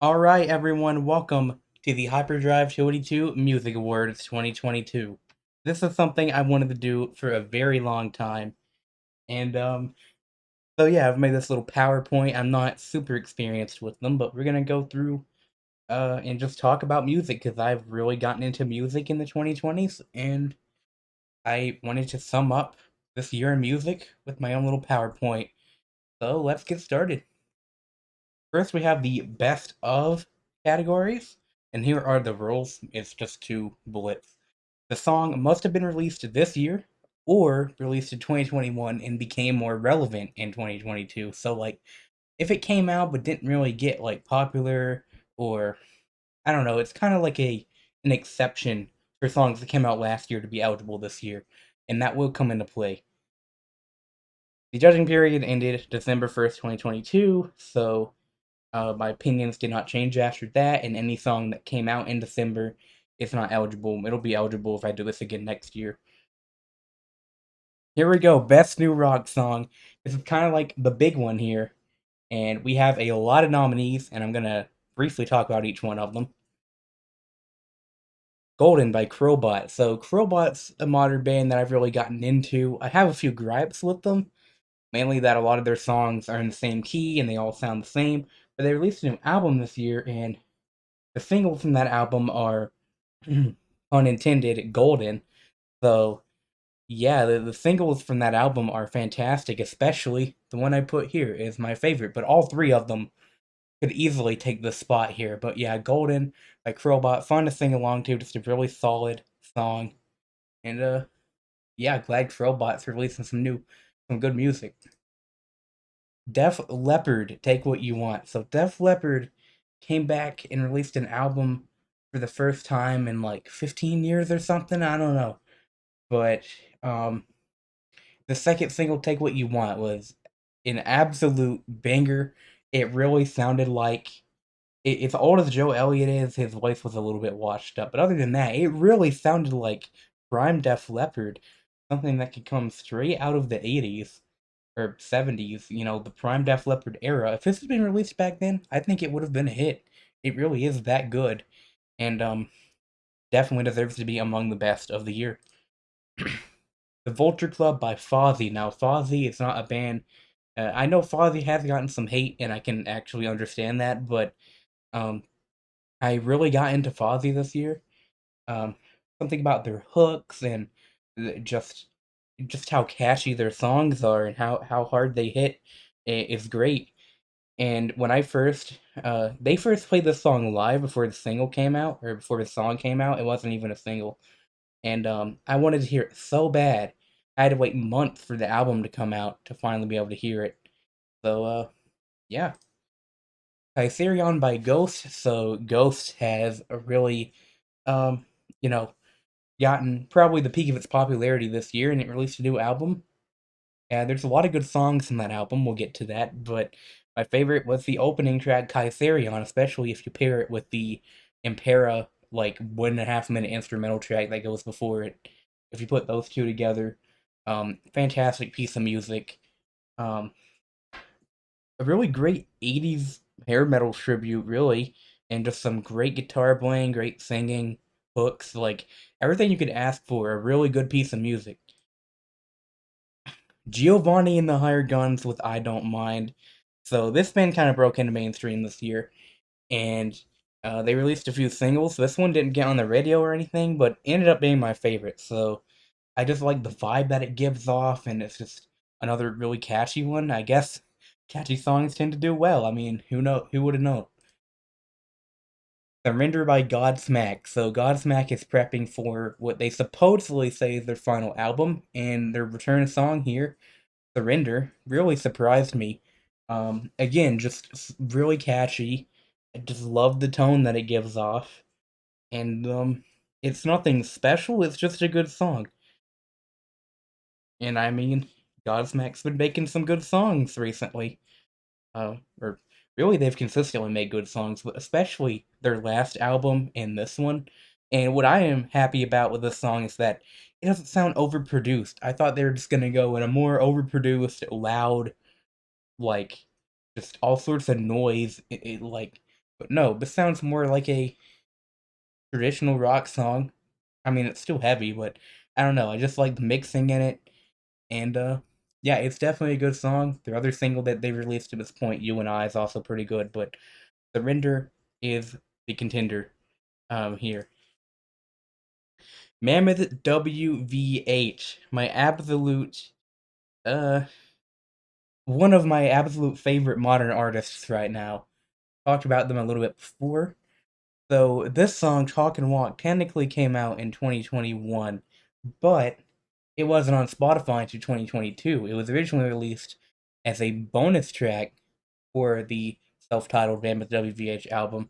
Alright, everyone, welcome to the Hyperdrive282 Music Awards 2022. This is something I wanted to do for a very long time, and, so yeah, I've made this little PowerPoint. I'm not super experienced with them, but we're gonna go through, and just talk about music, because I've really gotten into music in the 2020s, and I wanted to sum up this year in music with my own little PowerPoint. So let's get started. First, we have the best of categories, and here are the rules. It's just two bullets. The song must have been released this year or released in 2021 and became more relevant in 2022. So, like, if it came out but didn't really get like popular, or I don't know, it's kind of like an exception for songs that came out last year to be eligible this year, and that will come into play. The judging period ended December 1st, 2022, so my opinions did not change after that, and any song that came out in December is not eligible. It'll be eligible if I do this again next year. Here we go, best new rock song. This is kind of like the big one here, and we have a lot of nominees, and I'm gonna briefly talk about each one of them. Golden by Crowbot. So Crowbot's a modern band that I've really gotten into. I have a few gripes with them, mainly that a lot of their songs are in the same key and they all sound the same. But they released a new album this year, and the singles from that album are, pun intended, golden. So, yeah, the singles from that album are fantastic, especially the one I put here is my favorite, but all three of them could easily take the spot here. But yeah, Golden by Crowbot, fun to sing along to, just a really solid song. And yeah, glad Crowbot's releasing some good music. Def Leppard, Take What You Want. So Def Leppard came back and released an album for the first time in like 15 years or something. I don't know. But um the second single, Take What You Want, was an absolute banger. It really sounded like as old as Joe Elliott is, his voice was a little bit washed up. But other than that, it really sounded like prime Def Leppard, something that could come straight out of the 80s or 70s, the prime Def Leppard era. If this had been released back then, I think it would have been a hit. It really is that good, and definitely deserves to be among the best of the year. The Vulture Club by Fozzy. Now, Fozzy is not a band. I know Fozzy has gotten some hate, and I can actually understand that, but um, I really got into Fozzy this year. Um, Something about their hooks and just how catchy their songs are and how hard they hit is great. And when they first played this song live before the single came out, or before the song came out. It wasn't even a single, and I wanted to hear it so bad. I had to wait months for the album to come out to finally be able to hear it. So yeah, Hyperion by Ghost. So Ghost has a really um, you know, gotten probably the peak of its popularity this year, and it released a new album. And there's a lot of good songs in that album. We'll get to that, but my favorite was the opening track, Kaiserion, especially if you pair it with the Impera, like 1.5 minute instrumental track that goes before it. If you put those two together, fantastic piece of music. Um, a really great 80s hair metal tribute, really, and just some great guitar playing, great singing, hooks, like everything you could ask for. A really good piece of music. Giovanni and the Hired Guns with I Don't Mind. So this band kind of broke into mainstream this year, and they released a few singles. This one didn't get on the radio or anything, but ended up being my favorite. So I just like the vibe that it gives off, and it's just another really catchy one. I guess catchy songs tend to do well. I mean, who would have known? Surrender by Godsmack. So Godsmack is prepping for what they supposedly say is their final album, and their return song here, Surrender, really surprised me. Again, just really catchy. I just love the tone that it gives off, and it's nothing special. It's just a good song. And I mean, Godsmack's been making some good songs recently. Or really, they've consistently made good songs, but especially their last album and this one. And what I am happy about with this song is that it doesn't sound overproduced. I thought they were just gonna go in a more overproduced, loud, like just all sorts of noise, like But no, this sounds more like a traditional rock song. I mean, it's still heavy, but I don't know. I just like the mixing in it, and yeah, it's definitely a good song. Their other single that they released at this point, "You and I," is also pretty good. But "Surrender" is the contender here. Mammoth WVH, my absolute uh one of my absolute favorite modern artists right now. Talked about them a little bit before. So this song, Talk and Walk, technically came out in 2021, but it wasn't on Spotify until 2022. It was originally released as a bonus track for the self-titled Mammoth WVH album,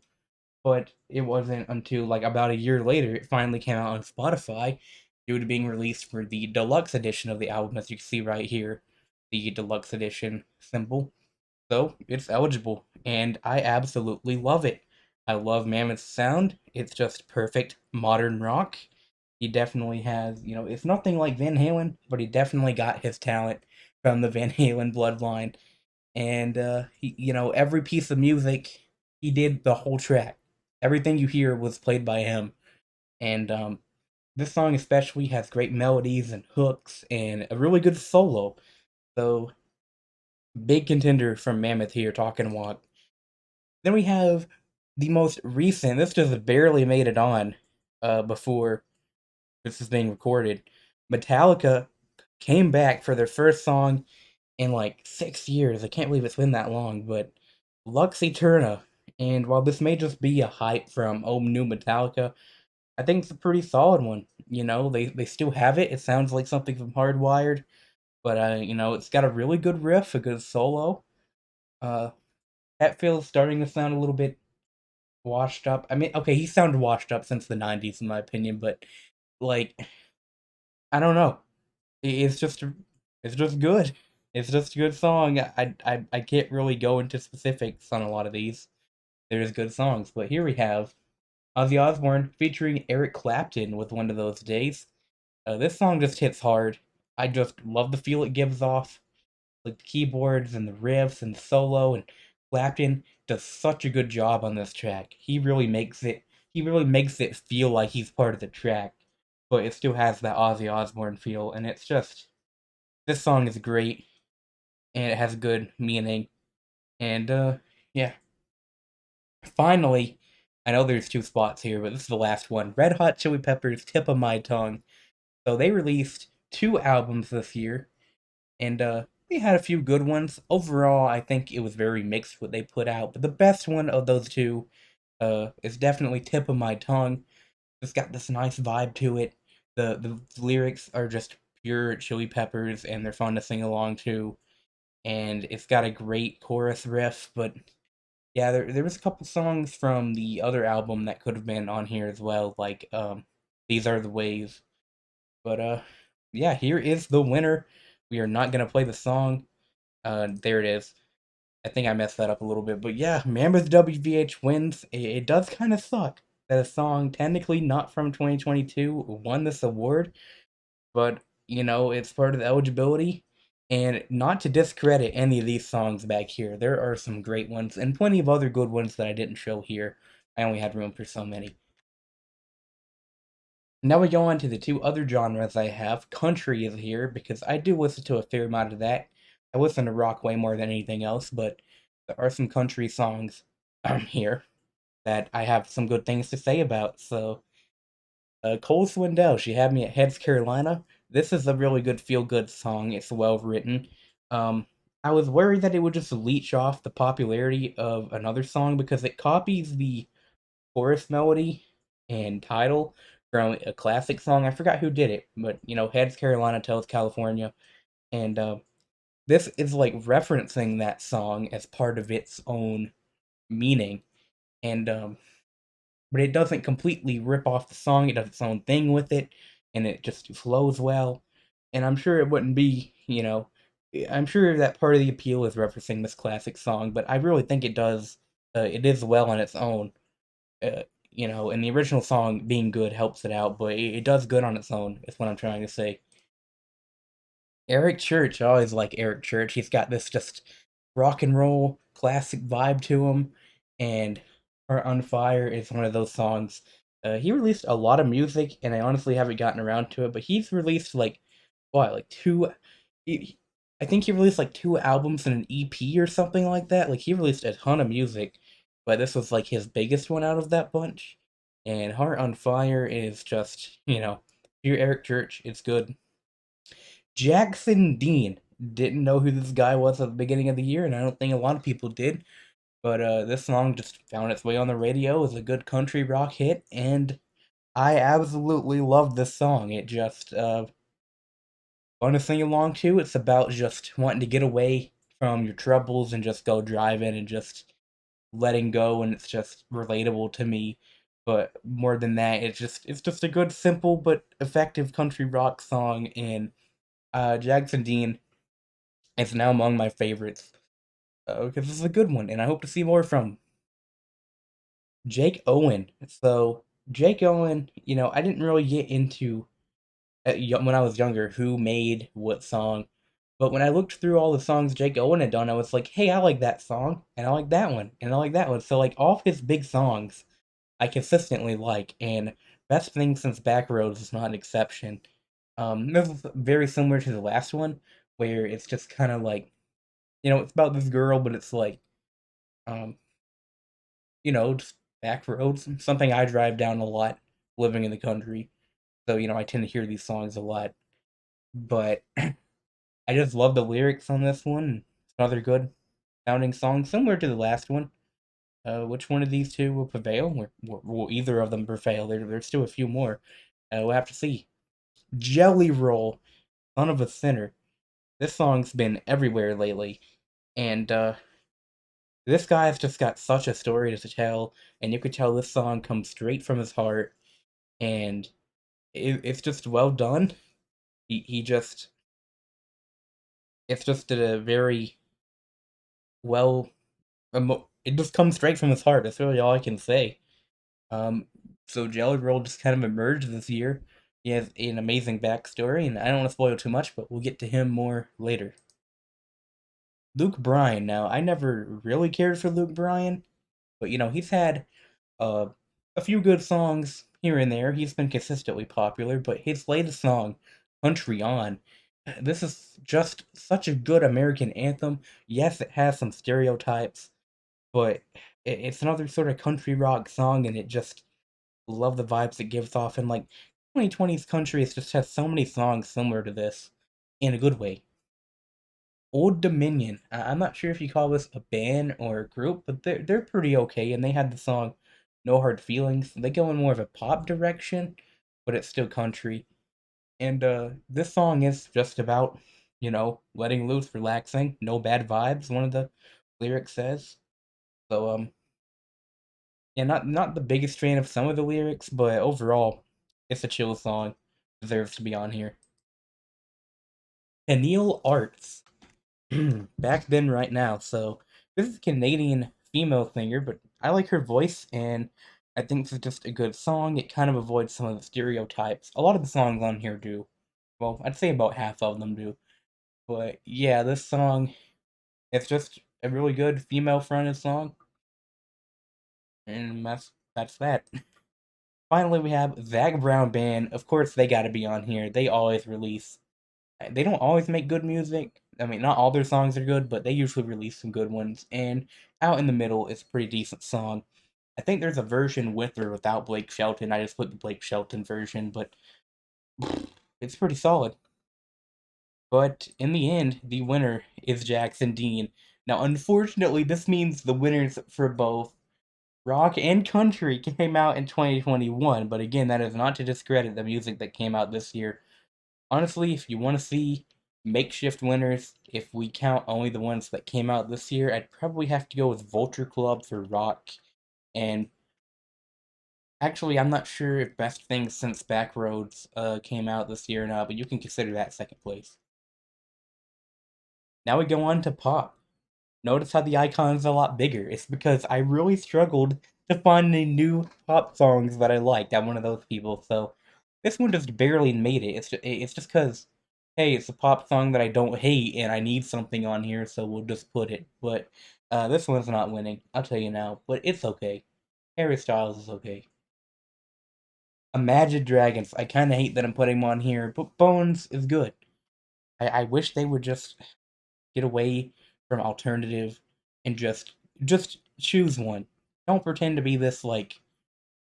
but it wasn't until like about a year later it finally came out on Spotify due to being released for the deluxe edition of the album, as you can see right here, the deluxe edition symbol. So it's eligible, and I absolutely love it. I love Mammoth's sound. It's just perfect modern rock. He definitely has, it's nothing like Van Halen, but he definitely got his talent from the Van Halen bloodline. And every piece of music, he did the whole track. Everything you hear was played by him. And this song especially has great melodies and hooks and a really good solo. So big contender from Mammoth here, Talking Walk. Then we have the most recent. This just barely made it on before this is being recorded. Metallica came back for their first song in like 6 years. I can't believe it's been that long, but Lux Eterna. And while this may just be a hype from new Metallica, I think it's a pretty solid one. They still have it. It sounds like something from Hardwired, but it's got a really good riff, a good solo. Uh, Hetfield's starting to sound a little bit washed up. I mean, okay, he sounded washed up since the '90s, in my opinion, but like, I don't know. It's just good. It's just a good song. I can't really go into specifics on a lot of these. There's good songs, but here we have Ozzy Osbourne featuring Eric Clapton with "One of Those Days." This song just hits hard. I just love the feel it gives off, like the keyboards and the riffs and the solo, and Clapton does such a good job on this track. He really makes it feel like he's part of the track, but it still has that Ozzy Osbourne feel, and it's just this song is great and it has good meaning. And yeah. Finally, I know there's two spots here, but this is the last one. Red Hot Chili Peppers, Tip of My Tongue. So they released two albums this year, and they had a few good ones. Overall, I think it was very mixed what they put out, but the best one of those two is definitely Tip of My Tongue. It's got this nice vibe to it. The lyrics are just pure Chili Peppers, and they're fun to sing along to. And it's got a great chorus riff, but yeah, there was a couple songs from the other album that could have been on here as well, like These Are the Ways. But yeah, here is the winner. We are not gonna play the song. There it is. I think I messed that up a little bit, but yeah, Mammoth WVH wins. It does kind of suck that a song technically not from 2022 won this award, but it's part of the eligibility. And not to discredit any of these songs back here, there are some great ones and plenty of other good ones that I didn't show here. I only had room for so many. Now we go on to the two other genres I have. Country is here because I do listen to a fair amount of that. I listen to rock way more than anything else, but there are some country songs here that I have some good things to say about. So, Cole Swindell, She Had Me at Heads Carolina. This is a really good feel good song. It's well written. Um, I was worried that it would just leech off the popularity of another song because it copies the chorus melody and title from a classic song. I forgot who did it, but Heads Carolina, Tells California, and this is like referencing that song as part of its own meaning, and but it doesn't completely rip off the song. It does its own thing with it, and it just flows well. And I'm sure it wouldn't be, I'm sure that part of the appeal is referencing this classic song, but I really think it does. It is well on its own. uh, and the original song being good helps it out, but it does good on its own, is what I'm trying to say. Eric Church, I always like Eric Church. He's got this just rock and roll classic vibe to him, and Heart on Fire is one of those songs. He released a lot of music, and I honestly haven't gotten around to it. But he's released like what, like two? I think he released like two albums and an EP or something like that. Like he released a ton of music, but this was like his biggest one out of that bunch. And Heart on Fire is just, your Eric Church. It's good. Jackson Dean, didn't know who this guy was at the beginning of the year, and I don't think a lot of people did. But this song just found its way on the radio. It was a good country rock hit, and I absolutely love this song. It just fun to sing along to. It's about just wanting to get away from your troubles and just go driving and just letting go, and it's just relatable to me. But more than that, it's just a good, simple but effective country rock song, and Jackson Dean is now among my favorites because it's a good one, and I hope to see more from Jake Owen. So Jake Owen, I didn't really get into when I was younger who made what song, but when I looked through all the songs Jake Owen had done, I was like, hey, I like that song, and I like that one, and I like that one. So like all of his big songs, I consistently like, and Best Thing Since Backroads is not an exception. This is very similar to the last one, where it's just kind of like, it's about this girl, but it's like, um, just back roads, something I drive down a lot living in the country. So, I tend to hear these songs a lot. But I just love the lyrics on this one. It's another good sounding song, similar to the last one. Which one of these two will prevail? Will either of them prevail? There's still a few more. We'll have to see. Jelly Roll, Son of a Sinner. This song's been everywhere lately. And this guy's just got such a story to tell. And you could tell this song comes straight from his heart. And it's just well done. He just, it's just a very well, it just comes straight from his heart. That's really all I can say. Um, so Jelly Roll just kind of emerged this year. He has an amazing backstory, and I don't want to spoil too much, but we'll get to him more later. Luke Bryan. Now, I never really cared for Luke Bryan, but he's had uh, a few good songs here and there. He's been consistently popular, but his latest song, Country On, this is just such a good American anthem. Yes, it has some stereotypes, but it's another sort of country rock song, and it just love the vibes it gives off. And like 2020's country, it just has so many songs similar to this in a good way. Old Dominion. I'm not sure if you call this a band or a group, but they're pretty okay. And they had the song "No Hard Feelings." They go in more of a pop direction, but it's still country. And this song is just about letting loose, relaxing, no bad vibes. One of the lyrics says. So yeah, not the biggest fan of some of the lyrics, but overall, it's a chill song. Deserves to be on here. Neil Arts. Back then, right now. So this is a Canadian female singer, but I like her voice, and I think this is just a good song. It kind of avoids some of the stereotypes. A lot of the songs on here do. Well, I'd say about half of them do. But yeah, this song, it's just a really good female fronted song, and that's that. Finally, we have Zach Brown Band. Of course, they got to be on here. They always release. They don't always make good music. I mean, not all their songs are good, but they usually release some good ones. And Out in the Middle is a pretty decent song. I think there's a version with or without Blake Shelton. I just put the Blake Shelton version, but it's pretty solid. But in the end, the winner is Jackson Dean. Now, unfortunately, this means the winners for both rock and country came out in 2021, but again, that is not to discredit the music that came out this year. Honestly, if you want to see makeshift winners, if we count only the ones that came out this year, I'd probably have to go with Vulture Club for rock. And actually, I'm not sure if Best Things Since Backroads came out this year or not, but you can consider that second place. Now we go on to pop. Notice how the icon's a lot bigger. It's because I really struggled to find any new pop songs that I liked. I'm one of those people, so this one just barely made it. It's just because, hey, it's a pop song that I don't hate, and I need something on here, so we'll just put it. But this one's not winning. I'll tell you now, but it's okay. Harry Styles is okay. Imagine Dragons. I kind of hate that I'm putting him on here, but Bones is good. I wish they would just get away from alternative and just choose one. Don't pretend to be this like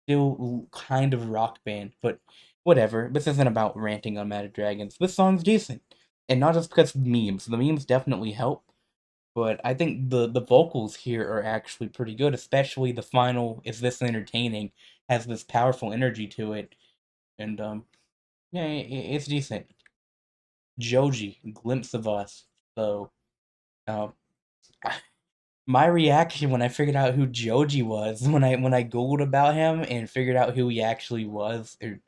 still kind of rock band, but whatever. This isn't about ranting on Mad Dragons. This song's decent, and not just because of memes. The memes definitely help, but I think the vocals here are actually pretty good, especially the final "Is This Entertaining" has this powerful energy to it, and yeah, it's decent. Joji, Glimpse of Us. So, um, my reaction when I figured out who Joji was, when I googled about him and figured out who he actually was, or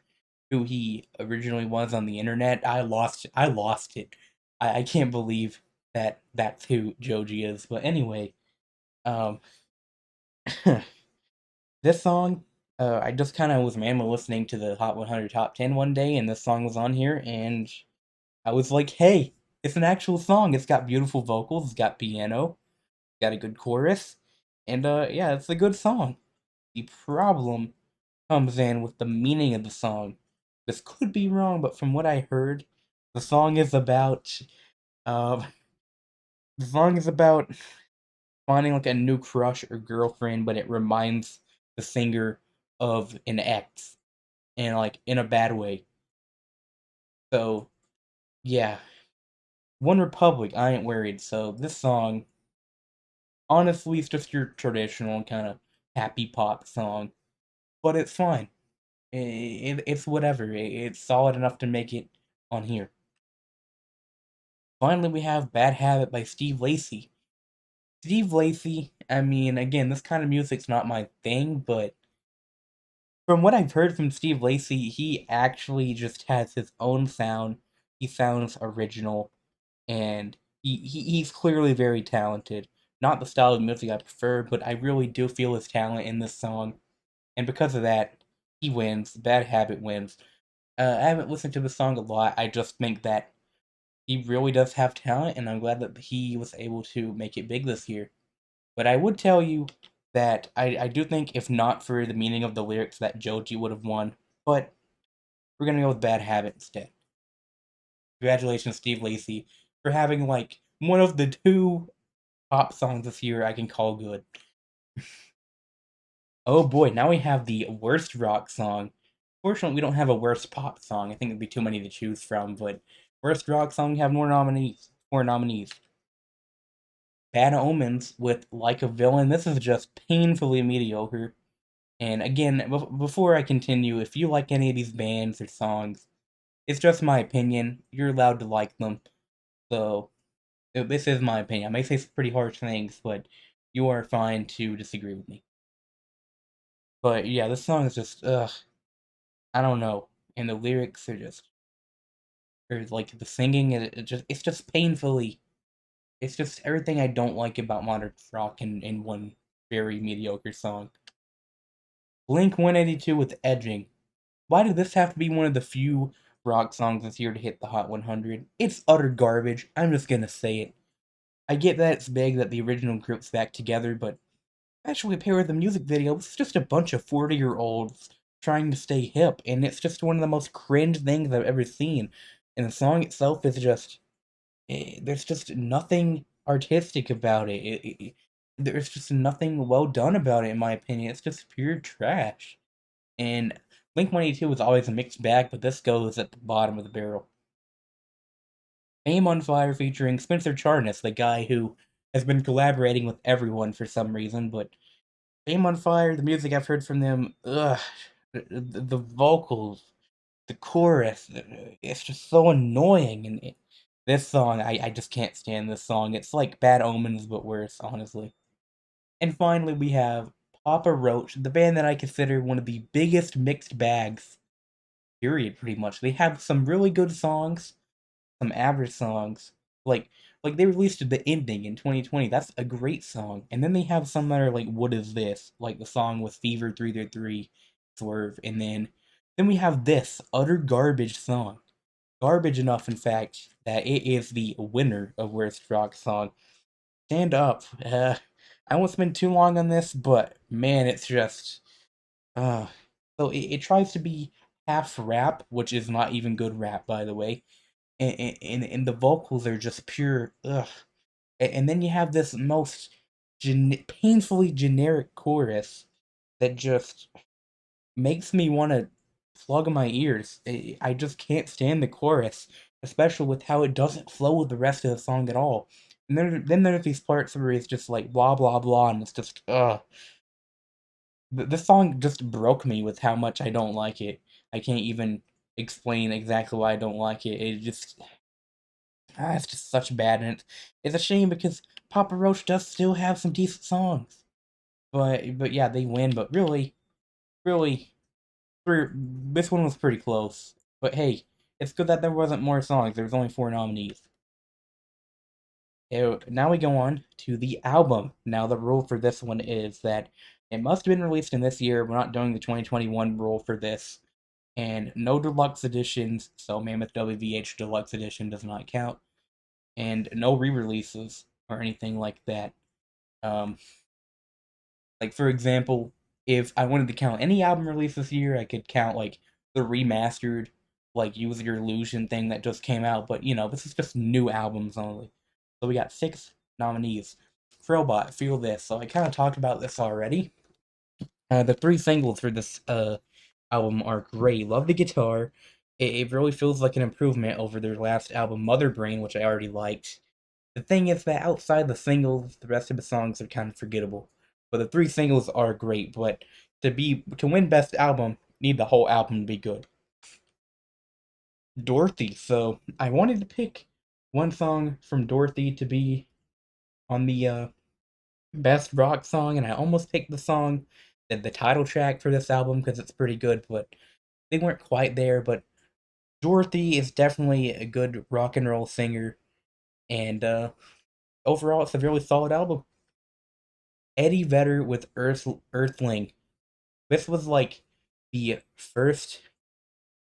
who he originally was on the internet, I lost it. I can't believe that that's who Joji is. But anyway, um, this song, I just kind of was randomly listening to the Hot 100 Top 10 one day, and this song was on here, and I was like, hey, it's an actual song. It's got beautiful vocals, it's got piano, got a good chorus, and yeah, it's a good song. The problem comes in with the meaning of the song. This could be wrong, but from what I heard, the song is about uh, the song is about finding like a new crush or girlfriend, but it reminds the singer of an ex, and like in a bad way. So yeah, One Republic, I ain't worried. So this song, honestly, is just your traditional kind of happy pop song, but it's fine. It's whatever. It's solid enough to make it on here. Finally, we have Bad Habit by Steve Lacy. Steve Lacy, I mean, again, this kind of music's not my thing, but from what I've heard from Steve Lacy, he actually just has his own sound. He sounds original, and he's clearly very talented. Not the style of music I prefer, but I really do feel his talent in this song, and because of that, he wins. Bad Habit wins. I haven't listened to the song a lot. I just think that he really does have talent, and I'm glad that he was able to make it big this year. But I would tell you that I do think if not for the meaning of the lyrics that Joji would have won. But we're gonna go with Bad Habit instead. Congratulations, Steve Lacy, for having like one of the two pop songs this year I can call good. Oh boy, now we have the worst rock song. Fortunately, we don't have a worst pop song. I think it'd be too many to choose from, but worst rock song, we have more nominees. Four nominees. Bad Omens with Like a Villain. This is just painfully mediocre. And again, before I continue, if you like any of these bands or songs, it's just my opinion. You're allowed to like them. So, this is my opinion. I may say some pretty harsh things, but you are fine to disagree with me. But yeah, this song is just, ugh, I don't know. And the lyrics are just, or like the singing, it's just painfully, it's just everything I don't like about modern rock in one very mediocre song. Blink 182 with Edging. Why did this have to be one of the few rock songs this year to hit the Hot 100? It's utter garbage. I'm just gonna say it. I get that it's big that the original group's back together, but actually pair with the music video, it's just a bunch of 40-year-olds trying to stay hip, and it's just one of the most cringe things I've ever seen. And the song itself is just, there's just nothing artistic about it. There's just nothing well done about it, in my opinion. It's just pure trash. And Blink 182 is always a mixed bag, but this goes at the bottom of the barrel. Aim on Fire featuring Spencer Charnas, the guy who has been collaborating with everyone for some reason, but Aim on Fire, the music I've heard from them, ugh, the vocals, the chorus, it's just so annoying. And this song, I just can't stand this song. It's like Bad Omens, but worse, honestly. And finally, we have Papa Roach, the band that I consider one of the biggest mixed bags, period, pretty much. They have some really good songs, some average songs. Like like they released the ending in 2020. That's a great song. And then they have some that are like What Is This? Like the song with Fever 333, Swerve, and then we have this utter garbage song. Garbage enough, in fact, that it is the winner of Worst Rock Song. Stand Up. I won't spend too long on this, but man, it's just Uh, so it tries to be half rap, which is not even good rap, by the way. And the vocals are just pure ugh. And then you have this most painfully generic chorus that just makes me want to plug my ears. I just can't stand the chorus, especially with how it doesn't flow with the rest of the song at all. And then there's these parts where it's just like blah blah blah, and it's just ugh. This song just broke me with how much I don't like it. I can't even explain exactly why I don't like it. It just it's just such bad, and it's a shame because Papa Roach does still have some decent songs. But yeah, they win. But really, this one was pretty close. But hey, it's good that there wasn't more songs. There was only four nominees. Now we go on to the album. Now the rule for this one is that it must have been released in this year. We're not doing the 2021 rule for this. And no deluxe editions, so Mammoth WVH Deluxe Edition does not count. And no re-releases or anything like that. Um, like for example, if I wanted to count any album released this year, I could count like the remastered, like Use Your Illusion thing that just came out. But this is just new albums only. So we got six nominees. Frobot, Feel This. So I kind of talked about this already. The three singles for this album are great. Love the guitar. It really feels like an improvement over their last album, Mother Brain, which I already liked. The thing is that outside the singles, the rest of the songs are kind of forgettable. But the three singles are great. But to win Best Album, need the whole album to be good. Dorothy. So I wanted to pick one song from Dorothy to be on the best rock song, and I almost picked the song, the title track for this album because it's pretty good, but they weren't quite there. But Dorothy is definitely a good rock and roll singer, and overall, it's a really solid album. Eddie Vedder with Earthling. This was like the first.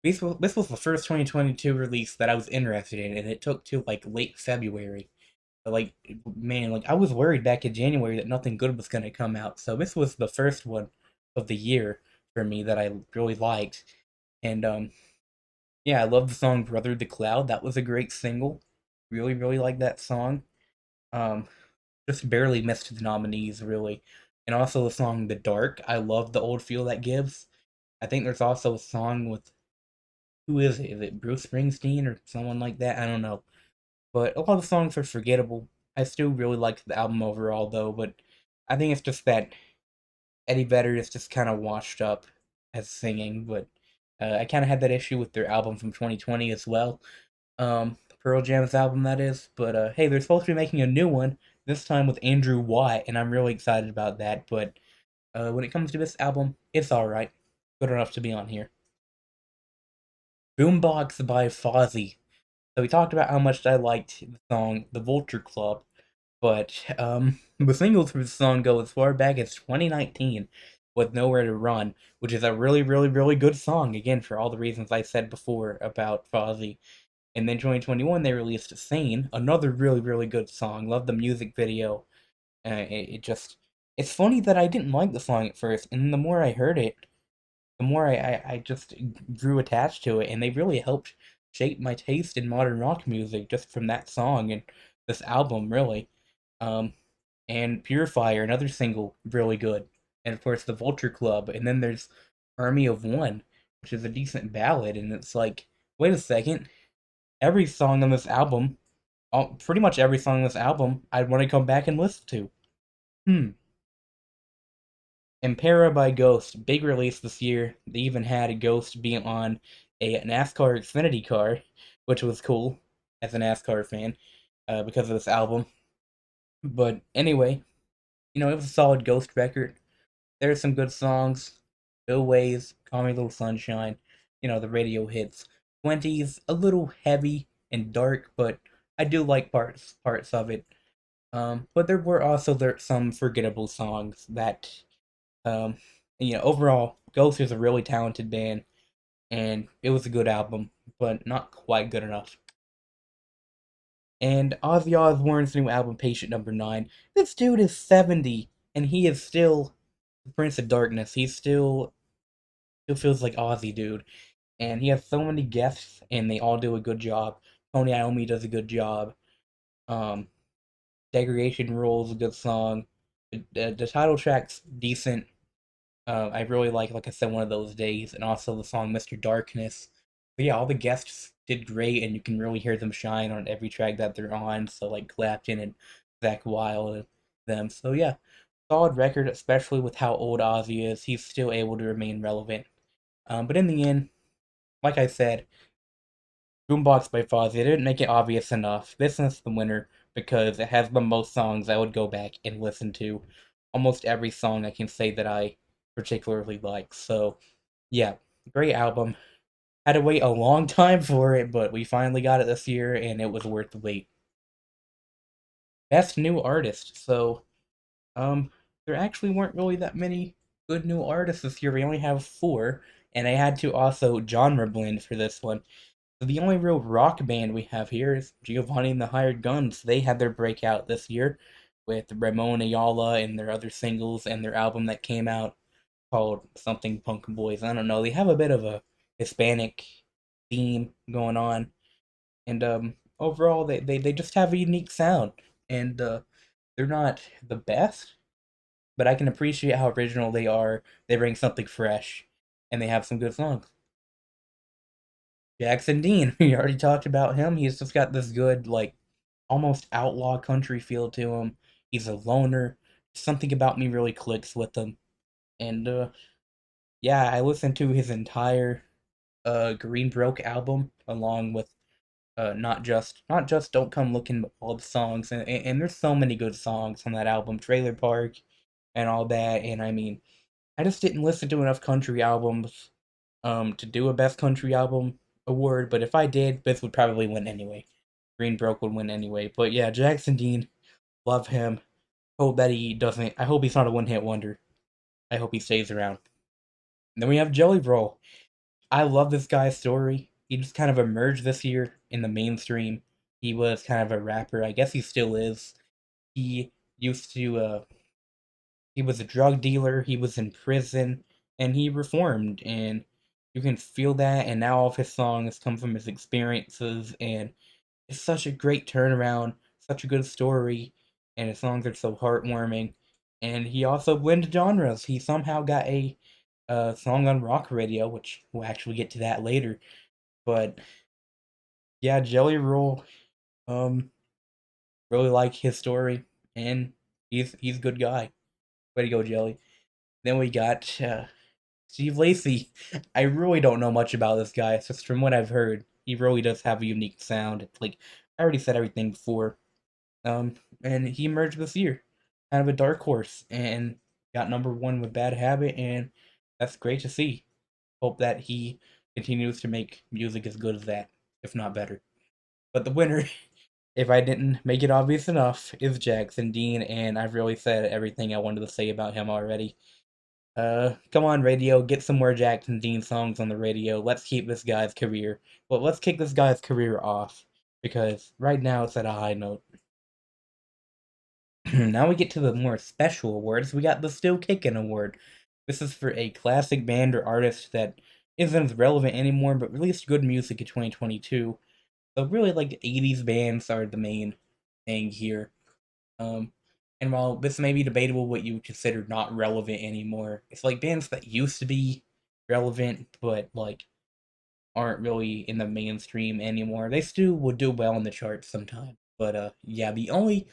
This was the first 2022 release that I was interested in, and it took to like late February. Like, man, like I was worried back in January that nothing good was gonna come out. So this was the first one of the year for me that I really liked. And yeah, I love the song Brother the Cloud. That was a great single. Really, really like that song. Um just barely missed the nominees really. And also the song The Dark. I love the old feel that gives. I think there's also a song with who is it? Is it Bruce Springsteen or someone like that? I don't know. But a lot of the songs are forgettable. I still really liked the album overall, though. But I think it's just that Eddie Vedder is just kind of washed up as singing. But I kind of had that issue with their album from 2020 as well. Pearl Jam's album, that is. But hey, they're supposed to be making a new one this time with Andrew Watt, and I'm really excited about that. But when it comes to this album, it's all right, good enough to be on here. Boombox by Fozzy. So we talked about how much I liked the song "The Vulture Club." But the singles for the song go as far back as 2019 with Nowhere to Run, which is a really, really, really good song, again, for all the reasons I said before about Fozzy. And then 2021, they released Sane, another really, really good song. Love the music video. It's funny that I didn't like the song at first, and the more I heard it, the more I just grew attached to it, and they really helped shape my taste in modern rock music just from that song and this album, really. Um, and Purifier, another single, really good. And of course, The Vulture Club, and then there's Army of One, which is a decent ballad, and it's like, wait a second, every song on this album, pretty much every song on this album, I'd want to come back and listen to. Hmm. Impera by Ghost, big release this year. They even had a Ghost being on a NASCAR Xfinity car, which was cool as a NASCAR fan because of this album. But anyway, it was a solid Ghost record. There's some good songs. Bill Ways, Call Me Little Sunshine, the radio hits. 20s, a little heavy and dark, but I do like parts of it. But there were also some forgettable songs that um, overall, Ghost is a really talented band, and it was a good album, but not quite good enough. And Ozzy Osbourne's new album, Patient Number 9. This dude is 70, and he is still the Prince of Darkness. He's still. still feels like Ozzy, dude. And he has so many guests, and they all do a good job. Tony Iommi does a good job. Um, Degradation Rules, a good song. The title track's decent. I really like I said, One of Those Days, and also the song Mr. Darkness. But yeah, all the guests did great, and you can really hear them shine on every track that they're on. So, like Clapton and Zach Wild and them. So, yeah, solid record, especially with how old Ozzy is. He's still able to remain relevant. But in the end, like I said, Boombox by Fozzy didn't make it obvious enough. This is the winner because it has the most songs I would go back and listen to. Almost every song I can say that I particularly like. So, yeah, great album. Had to wait a long time for it, but we finally got it this year, and it was worth the wait. Best new artist. So, there actually weren't really that many good new artists this year. We only have four, and I had to also genre blend for this one. So the only real rock band we have here is Giovanni and the Hired Guns. They had their breakout this year with Ramon Ayala and their other singles and their album that came out called something Punk Boys. I don't know. They have a bit of a Hispanic theme going on, and overall they just have a unique sound, and they're not the best, but I can appreciate how original they are. They bring something fresh, and they have some good songs. Jackson Dean, we already talked about him. He's just got this good, like, almost outlaw country feel to him. He's a loner. Something about me really clicks with him. And yeah, I listened to his entire Green Broke album along with not just Don't Come Looking, but all the songs, and there's so many good songs on that album, Trailer Park and all that. And I mean, I just didn't listen to enough country albums to do a best country album award, but if I did, this would probably win anyway. Green Broke would win anyway. But yeah, Jackson Dean, love him. Hope that he doesn't. I hope he's not a one-hit wonder. I hope he stays around. And then we have Jelly Roll. I love this guy's story. He just kind of emerged this year in the mainstream. He was kind of a rapper. I guess he still is. He used to he was a drug dealer, he was in prison, and he reformed, and you can feel that, and now all of his songs come from his experiences, and it's such a great turnaround, such a good story, and his songs are so heartwarming. And he also blended genres. He somehow got a song on rock radio, which we'll actually get to that later. But yeah, Jelly Roll, um, really like his story, and he's a good guy. Way to go, Jelly. Then we got Steve Lacy. I really don't know much about this guy. It's just from what I've heard, he really does have a unique sound. It's like I already said everything before. Um, and he emerged this year, kind of a dark horse, and got number one with Bad Habit, and that's great to see. Hope that he continues to make music as good as that, if not better. But the winner, if I didn't make it obvious enough, is Jackson Dean, and I've really said everything I wanted to say about him already. Come on, radio, get some more Jackson Dean songs on the radio. Let's keep this guy's career. Well, let's kick this guy's career off because right now it's at a high note. Now we get to the more special awards. We got the Still Kickin' Award. This is for a classic band or artist that isn't as relevant anymore, but released good music in 2022. So really, like the 80s bands are the main thing here. Um, and while this may be debatable what you would consider not relevant anymore, it's like bands that used to be relevant but like aren't really in the mainstream anymore. They still would do well in the charts sometimes. But yeah, the only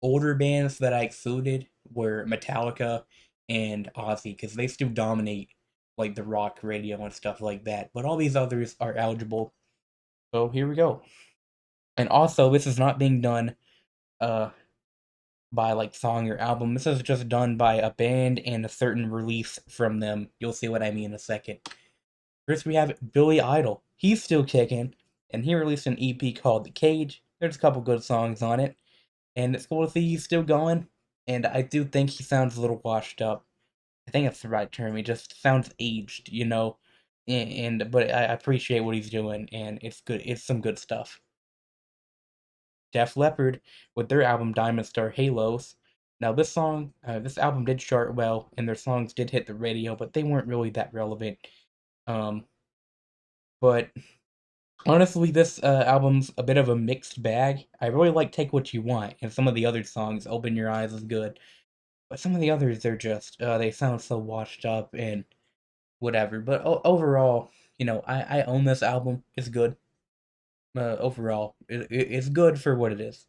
older bands that I excluded were Metallica and Ozzy because they still dominate like the rock radio and stuff like that. But all these others are eligible. So here we go. And also, this is not being done uh by like song or album. This is just done by a band and a certain release from them. You'll see what I mean in a second. First, we have Billy Idol. He's still kicking, and he released an EP called The Cage. There's a couple good songs on it, and it's cool to see he's still going. And I do think he sounds a little washed up. I think that's the right term. He just sounds aged, you know. And but I appreciate what he's doing, and it's good. It's some good stuff. Def Leppard with their album Diamond Star Halos. Now, this album did chart well, and their songs did hit the radio, but they weren't really that relevant. Um, but honestly, this album's a bit of a mixed bag. I really like "Take What You Want," and some of the other songs, "Open Your Eyes" is good, but some of the others, they're just they sound so washed up and whatever. But overall, I own this album. It's good. Overall, it's good for what it is.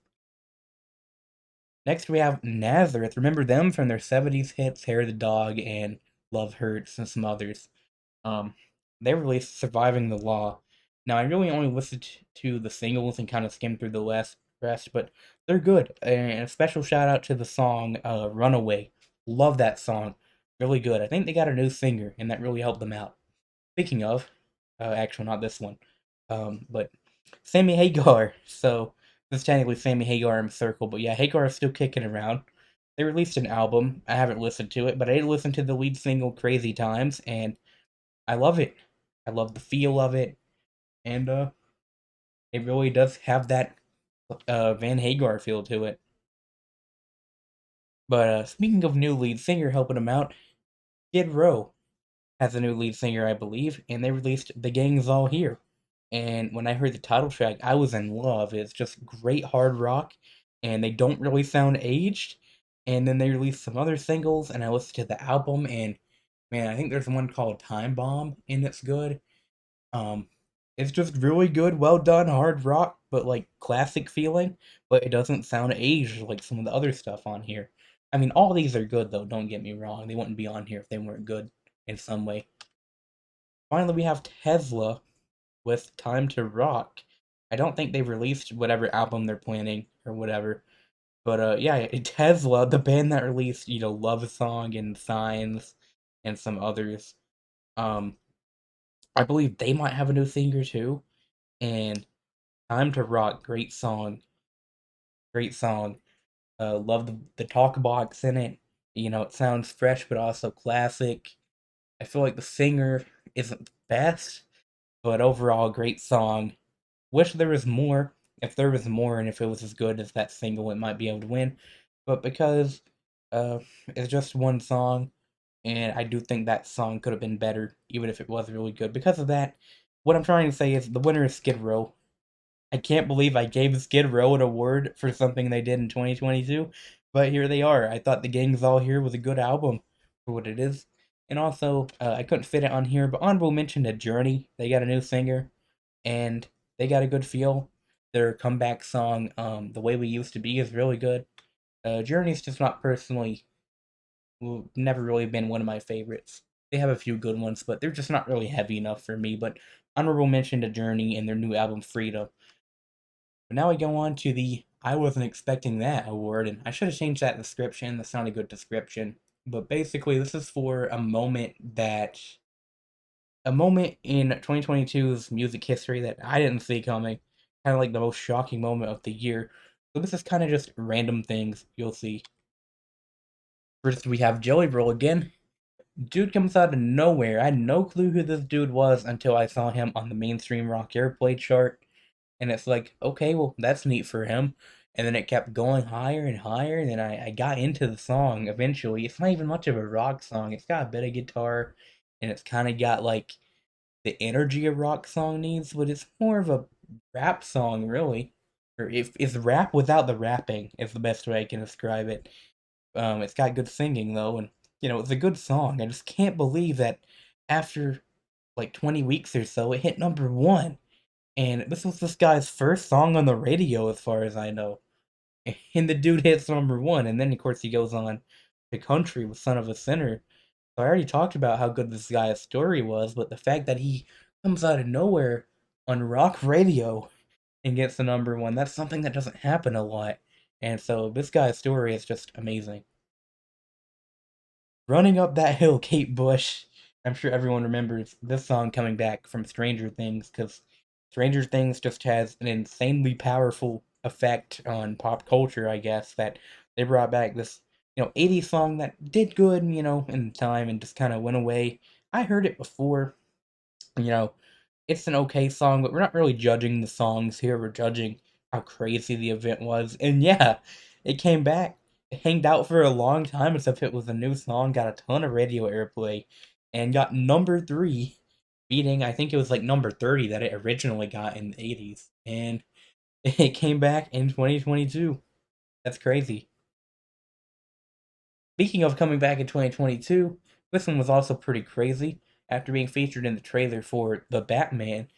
Next, we have Nazareth. Remember them from their '70s hits, "Hair of the Dog" and "Love Hurts" and some others. Um, they released "Surviving the Law." Now, I really only listened to the singles and kind of skimmed through the rest, but they're good. And a special shout out to the song "Runaway." Love that song. Really good. I think they got a new singer, and that really helped them out. Speaking of, actually not this one, but Sammy Hagar. So this is technically Sammy Hagar in Circle, but yeah, Hagar is still kicking around. They released an album. I haven't listened to it, but I did listen to the lead single "Crazy Times," and I love it. I love the feel of it, and it really does have that Van Hagar feel to it. But speaking of new lead singer helping him out, Skid Row has a new lead singer, I believe, and they released "The Gang's All Here." And when I heard the title track, I was in love. It's just great hard rock, and they don't really sound aged. And then they released some other singles, and I listened to the album, and man, I think there's one called "Time Bomb," and it's good. Um, it's just really good, well done hard rock, but like classic feeling, but it doesn't sound aged like some of the other stuff on here. I mean, all these are good though, don't get me wrong. They wouldn't be on here if they weren't good in some way. Finally, we have Tesla with "Time to Rock." I don't think they've released whatever album they're planning or whatever, but yeah, Tesla, the band that released, Love Song and Signs and some others. Um, I believe they might have a new singer too. And "Time to Rock," great song, great song. Love the talk box in it. It sounds fresh but also classic. I feel like the singer isn't the best, but overall, great song. Wish there was more. If there was more and if it was as good as that single, it might be able to win. But because uh, it's just one song, and I do think that song could have been better, even if it was really good. Because of that, what I'm trying to say is the winner is Skid Row. I can't believe I gave Skid Row an award for something they did in 2022, but here they are. I thought "The Gang's All Here" was a good album for what it is. And also, I couldn't fit it on here, but honorable mention to Journey. They got a new singer, and they got a good feel. Their comeback song, "The Way We Used to Be," is really good. Journey's just not personally, never really been one of my favorites. They have a few good ones, but they're just not really heavy enough for me. But honorable mention to Journey and their new album "Freedom." But now we go on to the "I wasn't expecting that" award, and I should have changed that description. That's not a good description. But basically, this is for a moment in 2022's music history that I didn't see coming. Kind of like the most shocking moment of the year. So this is kind of just random things you'll see. First, we have Jelly Roll again. Dude comes out of nowhere. I had no clue who this dude was until I saw him on the mainstream rock airplay chart. And it's like, okay, well, that's neat for him. And then it kept going higher and higher. And then I got into the song eventually. It's not even much of a rock song. It's got a bit of guitar. And it's kind of got like the energy a rock song needs, but it's more of a rap song, really. Or if it's rap without the rapping is the best way I can describe it. It's got good singing though, and it's a good song. I just can't believe that after like 20 weeks or so, it hit number one. And this was this guy's first song on the radio, as far as I know. And the dude hits number one, and then of course he goes on to country with "Son of a Sinner." So I already talked about how good this guy's story was, but the fact that he comes out of nowhere on rock radio and gets the number one, that's something that doesn't happen a lot. And so this guy's story is just amazing. "Running Up That Hill," Kate Bush. I'm sure everyone remembers this song coming back from Stranger Things because Stranger Things just has an insanely powerful effect on pop culture, I guess, that they brought back this, 80s song that did good, in time and just kind of went away. I heard it before, you know, it's an okay song, but we're not really judging the songs here. We're judging how crazy the event was. And yeah, it came back. It hanged out for a long time as if it was a new song, got a ton of radio airplay, and got number three. beating, I think it was like number 30 that it originally got in the 80s. And it came back in 2022. That's crazy. Speaking of coming back in 2022, this one was also pretty crazy. After being featured in the trailer for The Batman,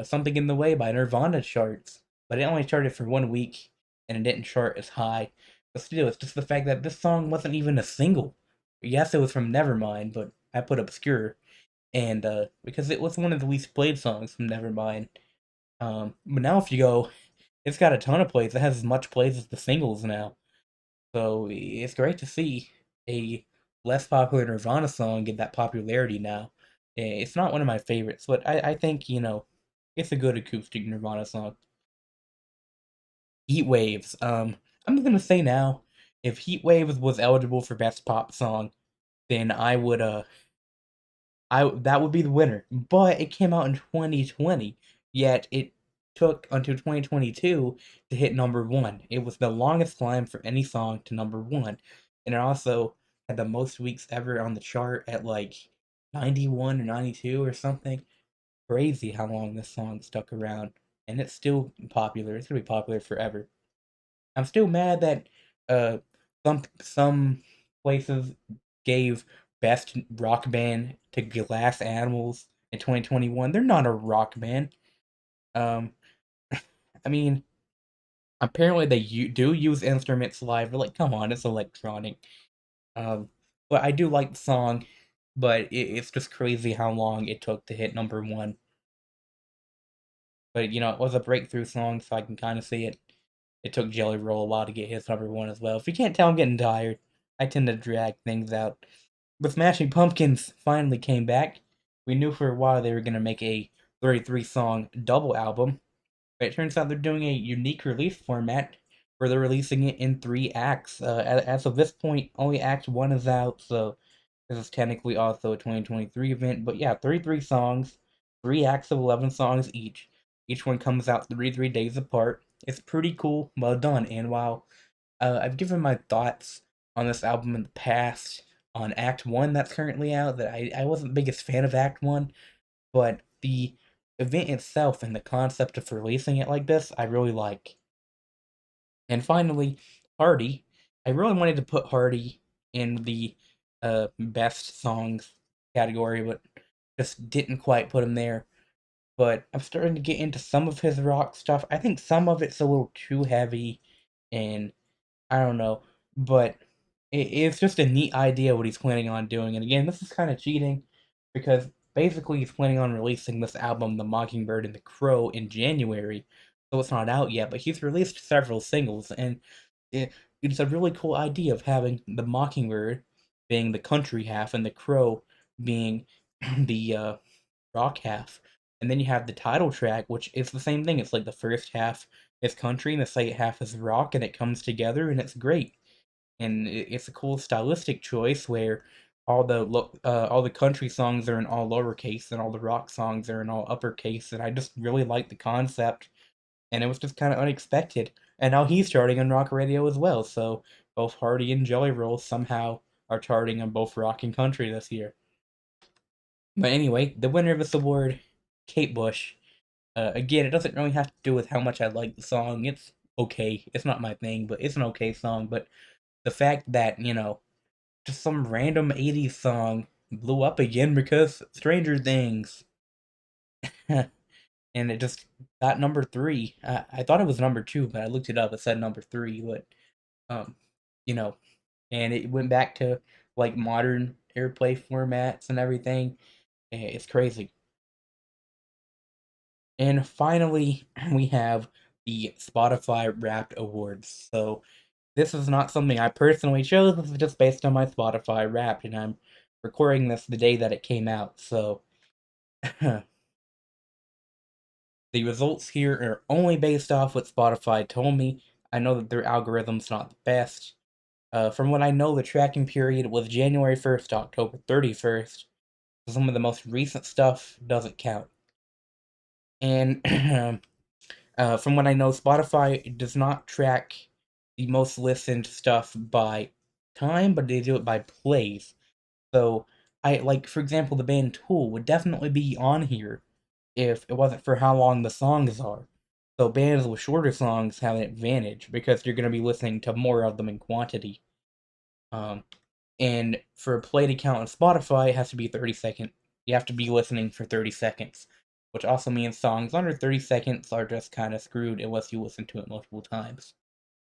Something in the Way by Nirvana charts. But it only charted for 1 week, and it didn't chart as high. But still, it's just the fact that this song wasn't even a single. Yes, it was from Nevermind, but I put Obscure. And because it was one of the least played songs from Nevermind. But now if you go, it's got a ton of plays. It has as much plays as the singles now. So it's great to see a less popular Nirvana song get that popularity now. It's not one of my favorites, but I think, it's a good acoustic Nirvana song. Heat Waves. I'm gonna say now, if Heat Waves was eligible for Best Pop Song, then I that would be the winner. But it came out in 2020, yet it took until 2022 to hit number one. It was the longest climb for any song to number one, and it also had the most weeks ever on the chart at like 91 or 92 or something. Crazy how long this song stuck around, and it's still popular. It's gonna be popular forever. I'm still mad that uh some places gave best rock band to Glass Animals in 2021. They're not a rock band. Um, I mean, apparently they do use instruments live. But like, come on, it's electronic. Um, but I do like the song, but it's just crazy how long it took to hit number one. But it was a breakthrough song, so I can kind of see it. It took Jelly Roll a while to get his number one as well. If you can't tell, I'm getting tired. I tend to drag things out. But Smashing Pumpkins finally came back. We knew for a while they were going to make a 33 song double album, but it turns out they're doing a unique release format where they're releasing it in 3 acts. As of this point, only Act 1 is out, so this is technically also a 2023 event. But yeah, 33 songs, 3 acts of 11 songs each. Each one comes out 33 days apart. It's pretty cool, well done. And while I've given my thoughts on this album in the past, on Act 1 that's currently out, that I wasn't the biggest fan of Act 1, but the event itself and the concept of releasing it like this, I really like. And finally, Hardy. I really wanted to put Hardy in the best songs category, but just didn't quite put him there. But I'm starting to get into some of his rock stuff. I think some of it's a little too heavy, and I don't know, but it's just a neat idea what he's planning on doing. And again, this is kind of cheating because basically he's planning on releasing this album, The Mockingbird and the Crow, in January, so it's not out yet. But he's released several singles, and it's a really cool idea of having the Mockingbird being the country half and the Crow being the rock half. And then you have the title track, which is the same thing. It's like the first half is country and the second half is rock, and it comes together, and it's great. And it's a cool stylistic choice where all the country songs are in all lowercase and all the rock songs are in all uppercase. And I just really like the concept, and it was just kind of unexpected. And now he's charting on rock radio as well. So both Hardy and Jelly Roll somehow are charting on both rock and country this year. But anyway, the winner of this award, Kate Bush. Again, it doesn't really have to do with how much I like the song. It's okay. It's not my thing, but it's an okay song. But the fact that, just some random 80s song blew up again because Stranger Things. And it just got number three. I thought it was number two, but I looked it up. It said number three. But, um, you know, and it went back to like modern airplay formats and everything. It's crazy. And finally, we have the Spotify Wrapped Awards. So this is not something I personally chose. This is just based on my Spotify Wrapped, and I'm recording this the day that it came out. So the results here are only based off what Spotify told me. I know that their algorithm's not the best. From what I know, the tracking period was January 1st to October 31st. So some of the most recent stuff doesn't count. And from what I know, Spotify does not track the most listened stuff by time, but they do it by plays. So I like, for example, the band Tool would definitely be on here if it wasn't for how long the songs are. So bands with shorter songs have an advantage because you're going to be listening to more of them in quantity. Um, and for a play to count on Spotify, it has to be 30 seconds. You have to be listening for 30 seconds, which also means songs under 30 seconds are just kind of screwed unless you listen to it multiple times.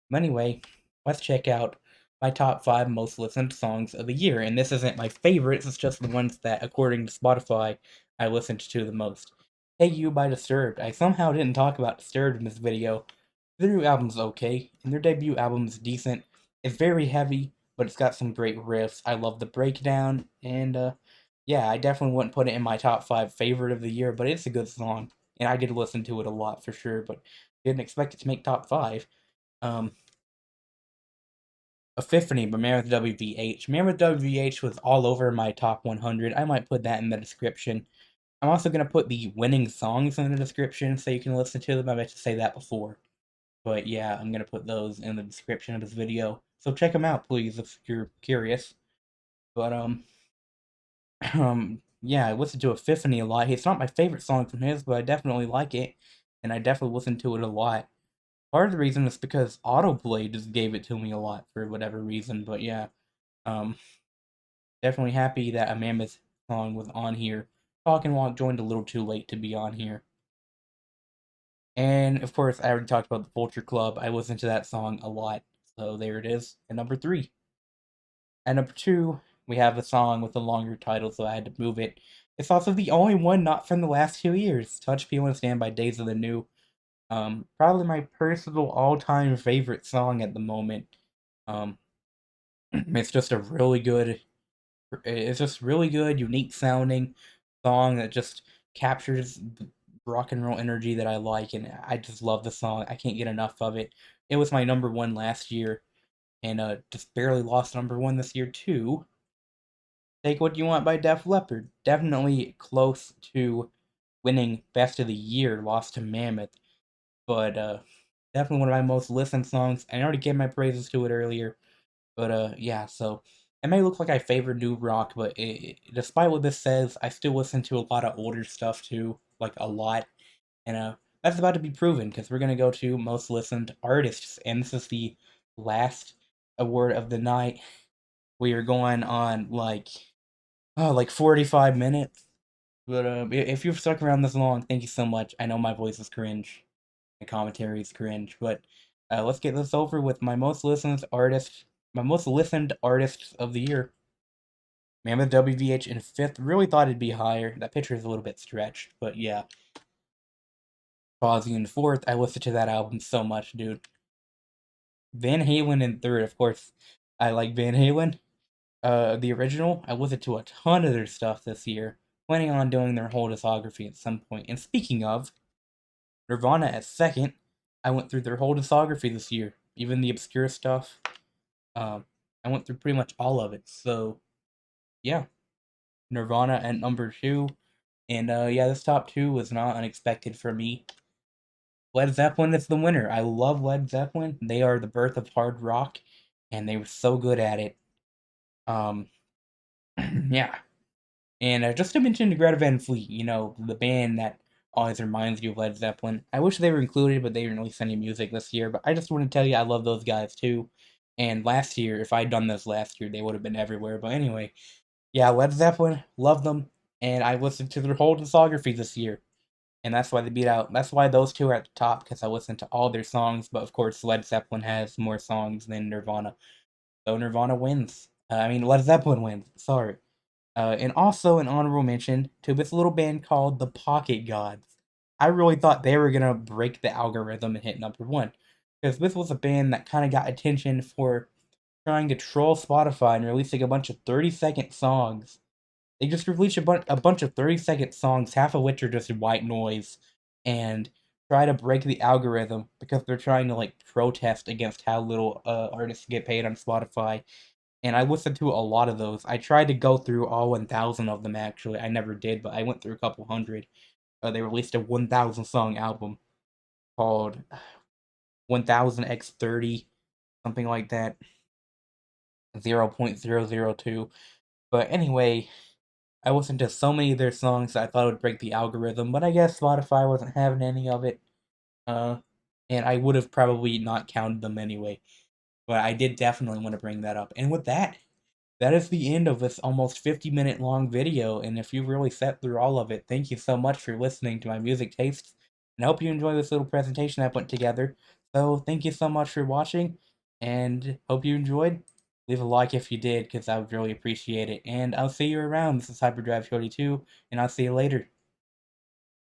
But anyway, let's check out my top 5 most listened songs of the year. And this isn't my favorites, it's just the ones that, according to Spotify, I listened to the most. Hey You by Disturbed. I somehow didn't talk about Disturbed in this video. Their new album's okay, and their debut album's decent. It's very heavy, but it's got some great riffs. I love the breakdown, and yeah, I definitely wouldn't put it in my top 5 favorite of the year, but it's a good song. And I did listen to it a lot for sure, but didn't expect it to make top 5. Um, Epiphany by Mammoth WVH. Mammoth WVH was all over my top 100. I might put that in the description. I'm also going to put the winning songs in the description so you can listen to them. I meant to say that before. But yeah, I'm going to put those in the description of this video. So check them out, please, if you're curious. But, yeah, I listen to Epiphany a lot. It's not my favorite song from his, but I definitely like it. And I definitely listen to it a lot. Part of the reason is because Autoplay just gave it to me a lot for whatever reason. But yeah, um, definitely happy that a Mammoth song was on here. Talk and Walk joined a little too late to be on here. And of course, I already talked about the Vulture Club. I listened to that song a lot. So there it is, at number 3. At number 2, we have a song with a longer title, so I had to move it. It's also the only one not from the last 2 years. Touch Feel and Stand by Days of the New. Probably my personal all-time favorite song at the moment. Um, it's just a really good It's just really good, unique sounding song that just captures the rock and roll energy that I like, and I just love the song. I can't get enough of it. It was my number one last year, and just barely lost number one this year too. Take What You Want by Def Leppard. Definitely close to winning Best of the Year, lost to Mammoth, but definitely one of my most listened songs. I already gave my praises to it earlier. But yeah, so it may look like I favor new rock, but despite what this says, I still listen to a lot of older stuff too, like a lot, and that's about to be proven because we're gonna go to most listened artists, and this is the last award of the night. We are going on like 45 minutes, but if you've stuck around this long, thank you so much. I know my voice is cringe, my commentary is cringe, but let's get this over with my most listened artists of the year. Mammoth WVH in 5th. Really thought it'd be higher. That picture is a little bit stretched, but yeah. Fozzy in 4th. I listened to that album so much, dude. Van Halen in 3rd, of course. I like Van Halen. The original. I listened to a ton of their stuff this year. Planning on doing their whole discography at some point. And speaking of, Nirvana at 2nd. I went through their whole discography this year. Even the obscure stuff. Um, I went through pretty much all of it. So, yeah. Nirvana at number 2. And yeah, this top 2 was not unexpected for me. Led Zeppelin is the winner. I love Led Zeppelin. They are the birth of hard rock, and they were so good at it. Um, yeah. And just to mention Greta Van Fleet, the band that always reminds you of Led Zeppelin. I wish they were included, but they didn't release any music this year. But I just want to tell you, I love those guys too. And last year, if I'd done this last year, they would have been everywhere. But anyway, yeah, Led Zeppelin, love them, and I listened to their whole discography this year, and that's why they beat out. That's why those two are at the top because I listened to all their songs. But of course, Led Zeppelin has more songs than Nirvana, so Nirvana wins. Led Zeppelin wins. Sorry. And also an honorable mention to this little band called the Pocket Gods. I really thought they were gonna break the algorithm and hit number one, because this was a band that kind of got attention for trying to troll Spotify and releasing a bunch of 30-second songs. They just released a bunch of 30-second songs, half of which are just white noise, and try to break the algorithm because they're trying to like protest against how little artists get paid on Spotify. And I listened to a lot of those. I tried to go through all 1,000 of them actually. I never did, but I went through a couple hundred. They released a 1,000 song album called 1000x30, something like that. 0.002. But anyway, I listened to so many of their songs that I thought it would break the algorithm, but I guess Spotify wasn't having any of it. Uh, and I would have probably not counted them anyway. But I did definitely want to bring that up. And with that, that is the end of this almost 50-minute long video. And if you really sat through all of it, thank you so much for listening to my music tastes. And I hope you enjoy this little presentation I put together. So thank you so much for watching, and hope you enjoyed. Leave a like if you did, because I would really appreciate it. And I'll see you around. This is Hyperdrive282, and I'll see you later.